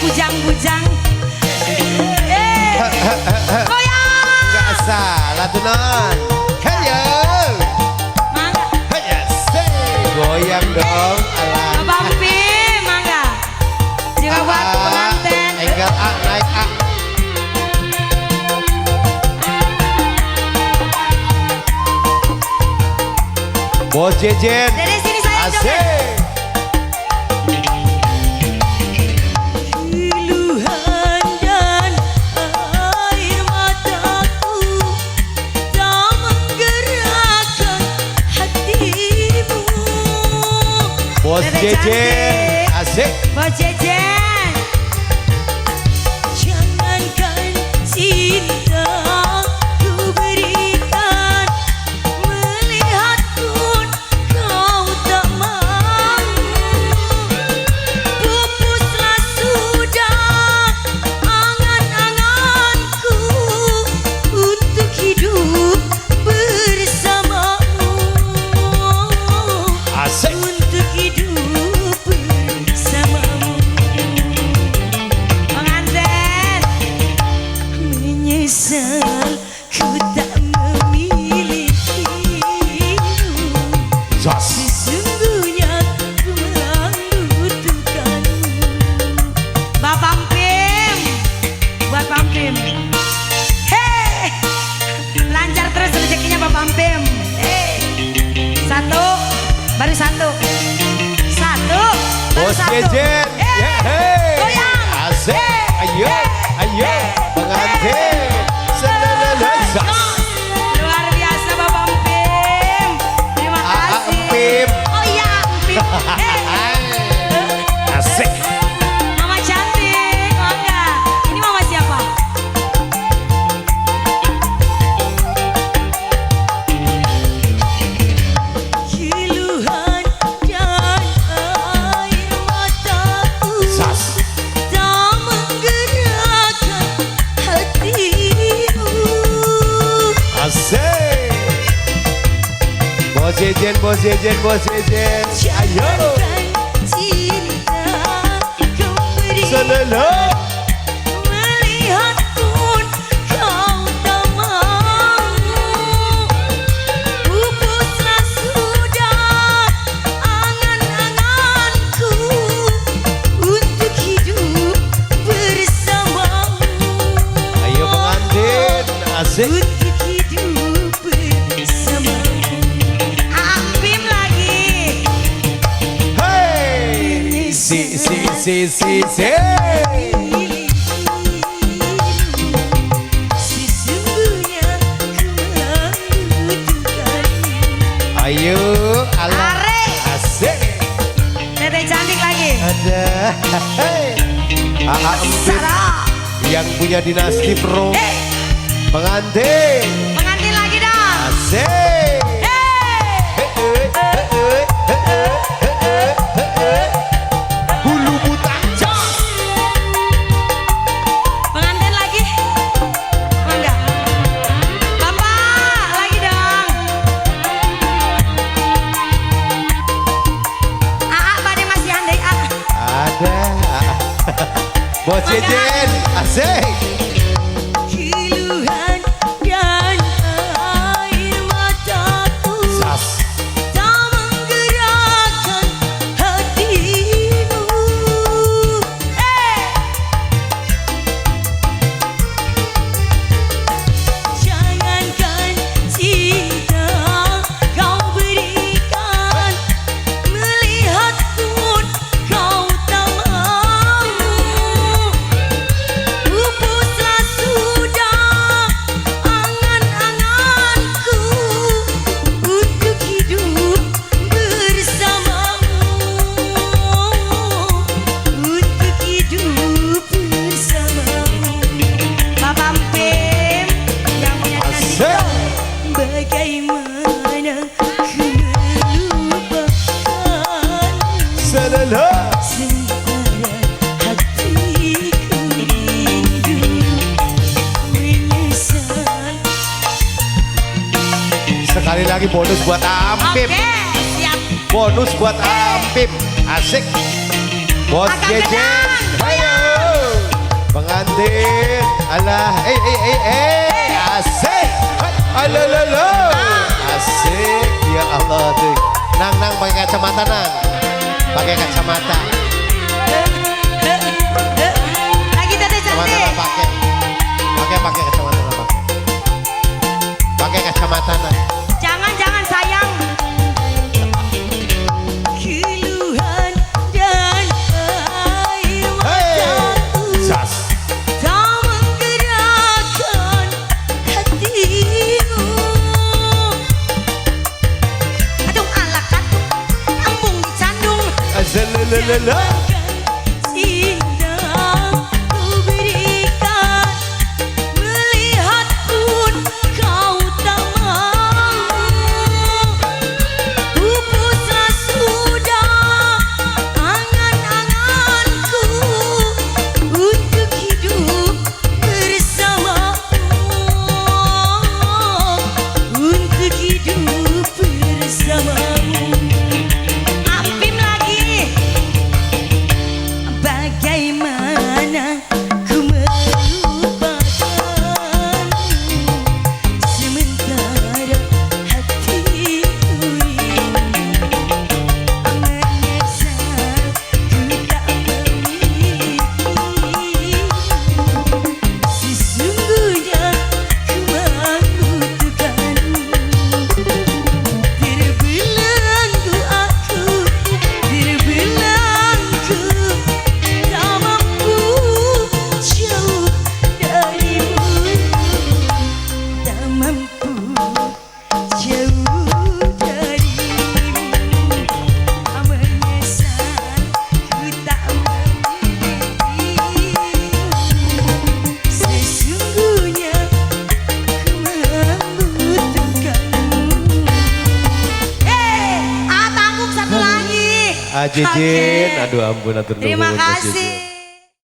bujang-bujang. Goyang. Enggak salah tuh non. Hayo. Mangga. Hayo. Goyang dong. Ala. Bampi, mangga. Juga buat pengantin. Enggal A naik A. Bos Jejen. Dari sini saya Asik. joget. Bos Jejen, asik. Bos Jejen. Jangankan cinta ku berikan, melihat pun kau tak mau. Pupuslah sudah angan-anganku untuk hidup bersamamu. Asik. Untuk hidup bersamamu. Pengantin. Menyesal ku tak memilikimu. Sesungguhnya ku membutuhkanmu. Bapak Pim, buat Bang Pim. Hei, lancar terus rezekinya Bapak Pim. Satu, baru satu. Satu, baru Bos satu. Jejen. Hey. Goyang. Asik. Ayo, ayo. Pengantin. Senang-senang. Luar biasa Bapak Pim. Terima kasih. Pim. Oh iya, Pim. Asik. Mama cantik, mangga. Ini mama siapa? Kiluhan dan air mataku tak menggerakkan hatimu. Asik. Bos Jejen, Bos Jejen, Bos Jejen. Ayo. Jangankan cinta kau berikan, Senang. melihat pun kau tak mau. Pupuslah sudah angan-anganku untuk hidup bersamamu. Ayo pengantin. Asik. Untuk hidup bersamamu. Pim lagi. Hey. Si. Sesungguhnya ku membutuhkanmu. Ayo. Ala. Are. Asik. Tete cantik lagi. Ada. Hey. Empim Sarah. yang punya dinasti pro. Hey, Pengantin. pengantin lagi dong. Asik. Hey. Bulu buta. Pengantin lagi. Mangga. Bapak lagi dong. Asik. Keluhan dan air mataku Sas. tak menggerakkan hatimu. Jangankan cinta kau berikan, melihat pun kau tak mau. Pupuslah sudah angan-anganku untuk hidup bersamamu, untuk hidup bersamamu. Babam Pem yang Asik. bagaimana ku melupakan Selala. sementara hatiku rindu menyesal. Sekali lagi bonus buat Ampim. Oke, siap. Bonus buat Ampim. Asik. Bos Akan Jejen. tenang. Ayo. Pengantin. Alah. Asik. Alalala. Asik. Ya Allah tuh. Nang pakai kacamata nang. Pakai kacamata. Lagi tadi Kacamata cantik. nang pakai. Pakai kacamata nang pakai. Pakai kacamata nang. Jangan sayang. Keluhan dan air mataku Sas. tak menggerakkan hatimu. Adung ala katung, ambung dicandung. Azalalala. Cinta ku berikan, melihat pun kau tak mau. Pupuslah sudah angan-anganku untuk hidup bersamamu, untuk hidup bersamamu. Ampim lagi. Bagaimana ku melupakan sementara hatiku rindu menyesal ku tak memiliki. Sesungguhnya ku membutuhkanmu. Terbelenggu aku, terbelenggu, tak mampu jauh darimu, tak mampu jauh darimu. Menyesal ku tak memiliki. Sesungguhnya ku membutuhkanmu. Tanggung satu lagi. Jejen. Oke. Aduh ampun. Atur nuhun, Terima Bos Jejen. kasih.